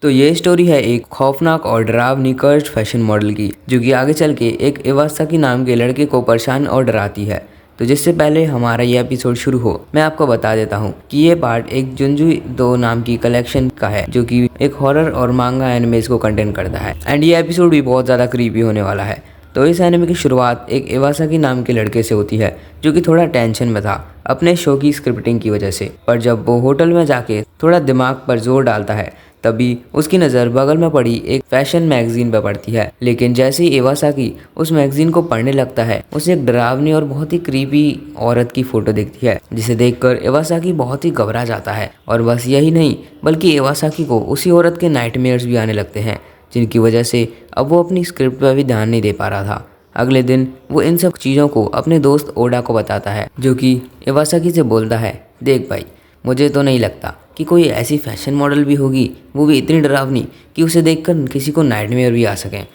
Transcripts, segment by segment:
तो ये स्टोरी है एक खौफनाक और डरावनी कर्स्ड फैशन मॉडल की, जो कि आगे चल के एक इवासाकी नाम के लड़के को परेशान और डराती है। तो जिससे पहले हमारा ये एपिसोड शुरू हो, मैं आपको बता देता हूँ कि ये पार्ट एक जुंजू दो नाम की कलेक्शन का है, जो कि एक हॉरर और मांगा एनिमेज को कंटेन करता है। एंड ये एपिसोड भी बहुत ज़्यादा क्रीपी होने वाला है। तो इस एनिमे की शुरुआत एक इवासाकी नाम के लड़के से होती है, जो कि थोड़ा टेंशन में था अपने शो की स्क्रिप्टिंग की वजह से। पर जब वो होटल में जाके थोड़ा दिमाग पर जोर डालता है, तभी उसकी नज़र बगल में पड़ी एक फैशन मैगजीन पर पड़ती है। लेकिन जैसे ही इवासाकी उस मैगजीन को पढ़ने लगता है, उसे एक डरावनी और बहुत ही क्रीपी औरत की फोटो दिखती है, जिसे देखकर इवासाकी बहुत ही घबरा जाता है। और बस यही नहीं, बल्कि इवासाकी को उसी औरत के नाइटमेयर्स भी आने लगते हैं, जिनकी वजह से अब वो अपनी स्क्रिप्ट पर भी ध्यान नहीं दे पा रहा था। अगले दिन वो इन सब चीज़ों को अपने दोस्त ओडा को बताता है, जो कि इवासाकी से बोलता है, देख भाई, मुझे तो नहीं लगता कि कोई ऐसी फैशन मॉडल भी होगी, वो भी इतनी डरावनी कि उसे देखकर किसी को नाइटमेयर भी आ सकें।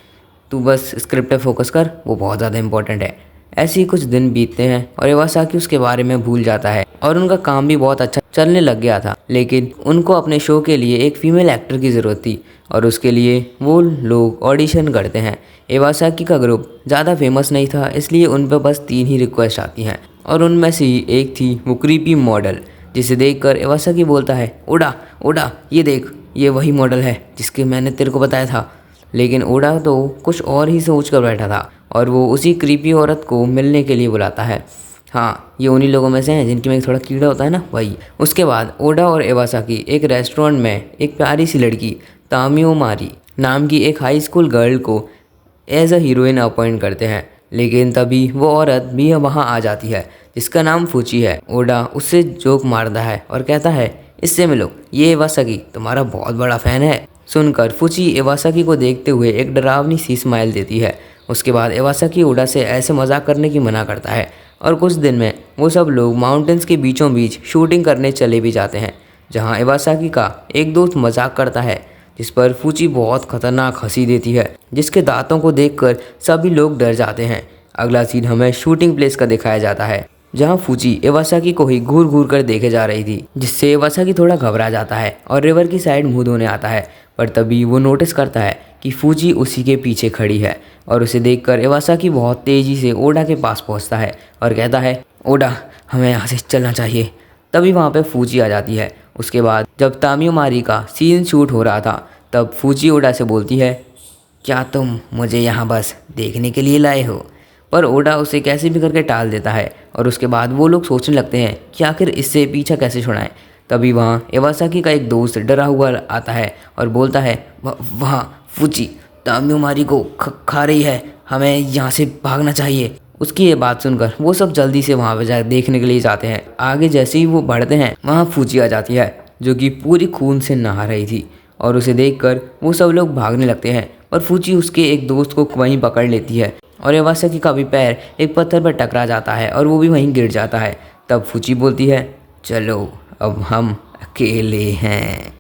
तू बस स्क्रिप्ट पे फोकस कर, वो बहुत ज़्यादा इंपॉर्टेंट है। ऐसे ही कुछ दिन बीतते हैं और इवासाकी उसके बारे में भूल जाता है और उनका काम भी बहुत अच्छा चलने लग गया था। लेकिन उनको अपने शो के लिए एक फीमेल एक्टर की ज़रूरत थी और उसके लिए वो लोग ऑडिशन करते हैं। इवासाकी का ग्रुप ज़्यादा फेमस नहीं था, इसलिए उन पर बस 3 ही रिक्वेस्ट आती हैं और उनमें से ही एक थी वो क्रीपी मॉडल, जिसे देखकर इवासाकी बोलता है, ओडा ओडा ये देख, ये वही मॉडल है जिसके मैंने तेरे को बताया था। लेकिन ओडा तो कुछ और ही सोच कर बैठा था और वो उसी क्रीपी औरत को मिलने के लिए बुलाता है। हाँ, ये उन्हीं लोगों में से हैं जिनकी में थोड़ा कीड़ा होता है ना, वही। उसके बाद ओडा और इवासाकी एक रेस्टोरेंट में एक प्यारी सी लड़की तामियो मारी नाम की एक हाई स्कूल गर्ल को एज अ हीरोइन अपॉइंट करते हैं। लेकिन तभी वो औरत भी वहाँ आ जाती है, जिसका नाम फूची है। ओडा उससे जोक मारता है और कहता है, इससे मिलो, ये इवासाकी तुम्हारा बहुत बड़ा फ़ैन है। सुनकर फूची इवासाकी को देखते हुए एक डरावनी सी स्माइल देती है। उसके बाद इवासाकी ओडा से ऐसे मजाक करने की मना करता है और कुछ दिन में वो सब लोग माउंटेन्स के बीचों बीच शूटिंग करने चले भी जाते हैं, जहाँ इवासाकी का एक दोस्त मजाक करता है, जिस पर फूची बहुत खतरनाक हंसी देती है, जिसके दांतों को देखकर सभी लोग डर जाते हैं। अगला सीन हमें शूटिंग प्लेस का दिखाया जाता है, जहां फूची इवासाकी को ही घूर घूर कर देखे जा रही थी, जिससे इवासाकी थोड़ा घबरा जाता है और रिवर की साइड मुंह धोने आता है। पर तभी वो नोटिस करता है कि फूची उसी के पीछे खड़ी है और उसे देखकर इवासाकी बहुत तेजी से ओडा के पास पहुंचता है और कहता है, ओडा, हमें यहाँ से चलना चाहिए। तभी वहाँ पे फूची आ जाती है। उसके बाद जब तामियो मारी का सीन शूट हो रहा था, तब फूची ओडा से बोलती है, क्या तुम मुझे यहाँ बस देखने के लिए लाए हो? पर ओडा उसे कैसे भी करके टाल देता है और उसके बाद वो लोग सोचने लगते हैं कि आखिर इससे पीछा कैसे छुड़ाएं। तभी वहाँ इवासाकी का एक दोस्त डरा हुआ आता है और बोलता है, वहाँ फूची तामियो मारी को खा रही है, हमें यहाँ से भागना चाहिए। उसकी ये बात सुनकर वो सब जल्दी से वहाँ पे जा देखने के लिए जाते हैं। आगे जैसे ही वो बढ़ते हैं, वहाँ फूची आ जाती है, जो कि पूरी खून से नहा रही थी और उसे देखकर वो सब लोग भागने लगते हैं। और फूची उसके एक दोस्त को वहीं पकड़ लेती है और इवासाकी का भी पैर एक पत्थर पर टकरा जाता है और वो भी वहीं गिर जाता है। तब फूची बोलती है, चलो अब हम अकेले हैं।